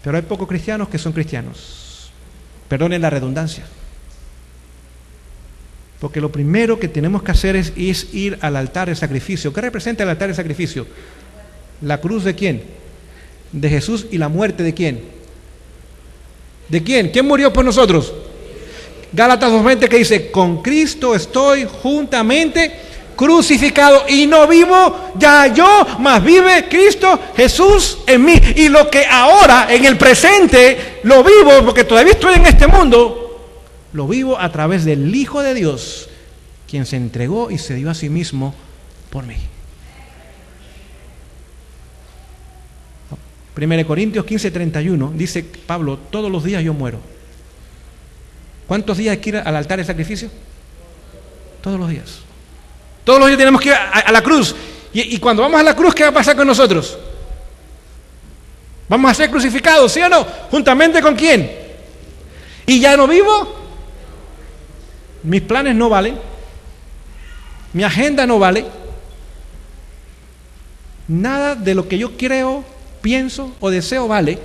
pero hay pocos cristianos que son cristianos. Perdonen la redundancia. Porque lo primero que tenemos que hacer es ir al altar de sacrificio. ¿Qué representa el altar de sacrificio? ¿La cruz de quién? De Jesús. ¿Y la muerte de quién? ¿De quién? ¿Quién murió por nosotros? Gálatas 2:20, que dice: con Cristo estoy juntamente crucificado, y no vivo ya yo, mas vive Cristo Jesús en mí. Y lo que ahora, en el presente, lo vivo, porque todavía estoy en este mundo, lo vivo a través del Hijo de Dios, quien se entregó y se dio a sí mismo por mí. 1 Corintios 15:31 dice Pablo: todos los días yo muero. ¿Cuántos días hay que ir al altar de sacrificio? Todos los días. Todos los días tenemos que ir a la cruz. Y cuando vamos a la cruz, ¿qué va a pasar con nosotros? ¿Vamos a ser crucificados, sí o no? ¿Juntamente con quién? ¿Y ya no vivo? Mis planes no valen. Mi agenda no vale. Nada de lo que yo creo, pienso o deseo vale.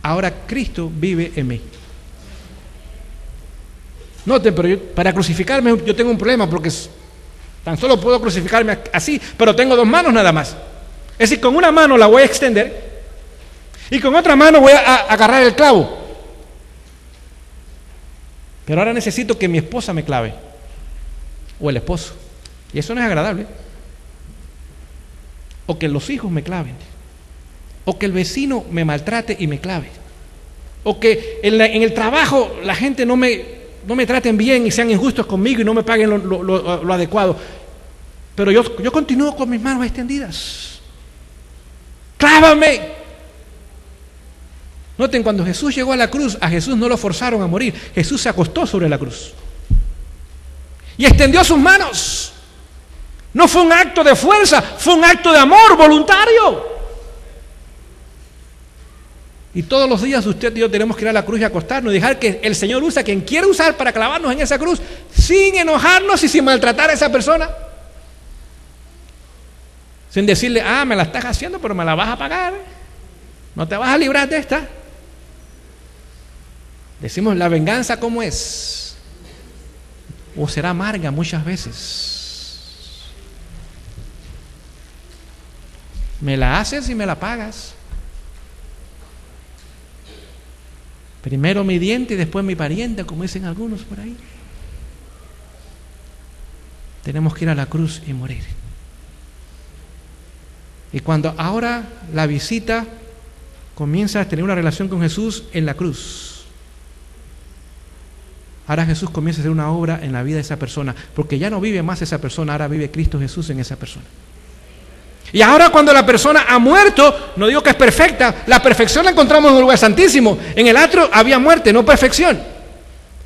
Ahora Cristo vive en mí. Noten, pero para crucificarme yo tengo un problema, porque tan solo puedo crucificarme así, pero tengo 2 manos nada más. Es decir, con una mano la voy a extender y con otra mano voy a agarrar el clavo. Pero ahora necesito que mi esposa me clave, o el esposo, y eso no es agradable. O que los hijos me claven, o que el vecino me maltrate y me clave, o que en el trabajo la gente no me traten bien y sean injustos conmigo y no me paguen lo adecuado. Pero yo continúo con mis manos extendidas. ¡Clávame! Noten, cuando Jesús llegó a la cruz, a Jesús no lo forzaron a morir. Jesús se acostó sobre la cruz y extendió sus manos. No fue un acto de fuerza, fue un acto de amor voluntario. Y todos los días usted y yo tenemos que ir a la cruz y acostarnos y dejar que el Señor use a quien quiere usar para clavarnos en esa cruz, sin enojarnos y sin maltratar a esa persona. Sin decirle, me la estás haciendo, pero me la vas a pagar. No te vas a librar de esta. Decimos, la venganza, ¿cómo es? O será amarga muchas veces. Me la haces y me la pagas. Primero mi diente y después mi pariente, como dicen algunos por ahí. Tenemos que ir a la cruz y morir. Y cuando ahora la visita comienza a tener una relación con Jesús en la cruz, ahora Jesús comienza a hacer una obra en la vida de esa persona, porque ya no vive más esa persona, ahora vive Cristo Jesús en esa persona. Y ahora cuando la persona ha muerto, no digo que es perfecta, la perfección la encontramos en el lugar santísimo. En el atrio había muerte, no perfección.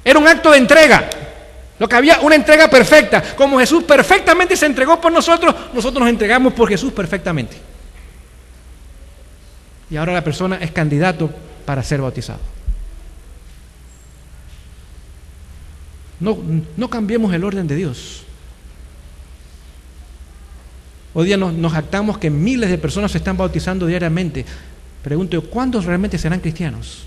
Era un acto de entrega. Lo que había, una entrega perfecta. Como Jesús perfectamente se entregó por nosotros, nosotros nos entregamos por Jesús perfectamente. Y ahora la persona es candidato para ser bautizado. No cambiemos el orden de Dios. Hoy día nos jactamos que miles de personas se están bautizando diariamente. Pregunto, ¿cuántos realmente serán cristianos?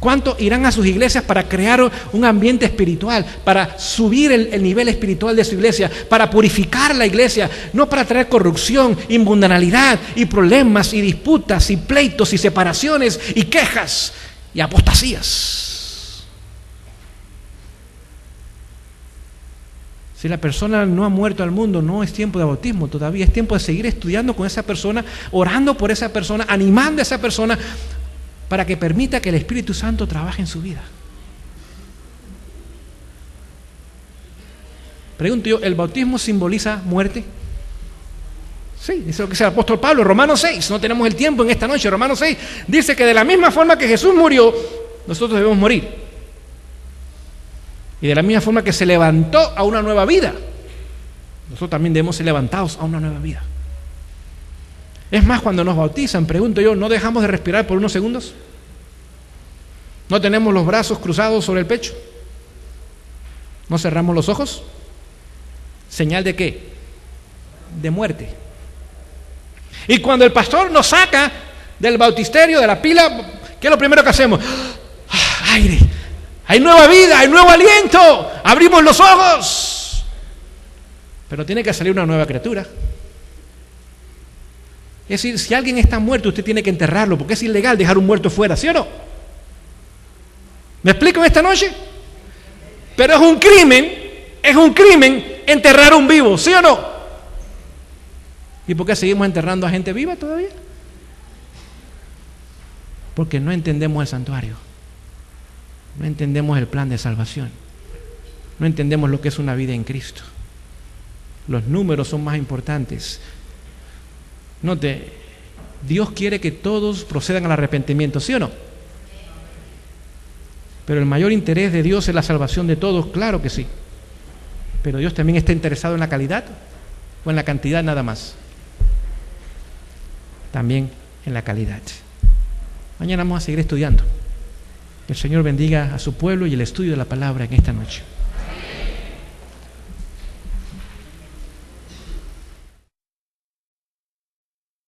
¿Cuántos irán a sus iglesias para crear un ambiente espiritual, para subir el nivel espiritual de su iglesia, para purificar la iglesia, no para traer corrupción, inmundanalidad y problemas y disputas y pleitos y separaciones y quejas y apostasías? Si la persona no ha muerto al mundo, no es tiempo de bautismo todavía, es tiempo de seguir estudiando con esa persona, orando por esa persona, animando a esa persona para que permita que el Espíritu Santo trabaje en su vida. Pregunto yo, ¿el bautismo simboliza muerte? Sí, dice lo que dice el apóstol Pablo, Romanos 6, no tenemos el tiempo en esta noche, Romanos 6 dice que de la misma forma que Jesús murió, nosotros debemos morir. Y de la misma forma que se levantó a una nueva vida, nosotros también debemos ser levantados a una nueva vida. Es más, cuando nos bautizan, pregunto yo, ¿no dejamos de respirar por unos segundos? ¿No tenemos los brazos cruzados sobre el pecho? ¿No cerramos los ojos? ¿Señal de qué? De muerte. Y cuando el pastor nos saca del bautisterio, de la pila, ¿qué es lo primero que hacemos? Aire. Hay nueva vida, hay nuevo aliento. Abrimos los ojos. Pero tiene que salir una nueva criatura. Es decir, si alguien está muerto, usted tiene que enterrarlo, porque es ilegal dejar un muerto fuera, ¿sí o no? ¿Me explico en esta noche? Pero es un crimen enterrar a un vivo, ¿sí o no? ¿Y por qué seguimos enterrando a gente viva todavía? Porque no entendemos el santuario. No entendemos el plan de salvación. No entendemos lo que es una vida en Cristo. Los números son más importantes. Note, Dios quiere que todos procedan al arrepentimiento, ¿sí o no? Pero el mayor interés de Dios es la salvación de todos, claro que sí. Pero Dios también está interesado en la calidad o en la cantidad nada más. También en la calidad. Mañana vamos a seguir estudiando. Que el Señor bendiga a su pueblo y el estudio de la palabra en esta noche.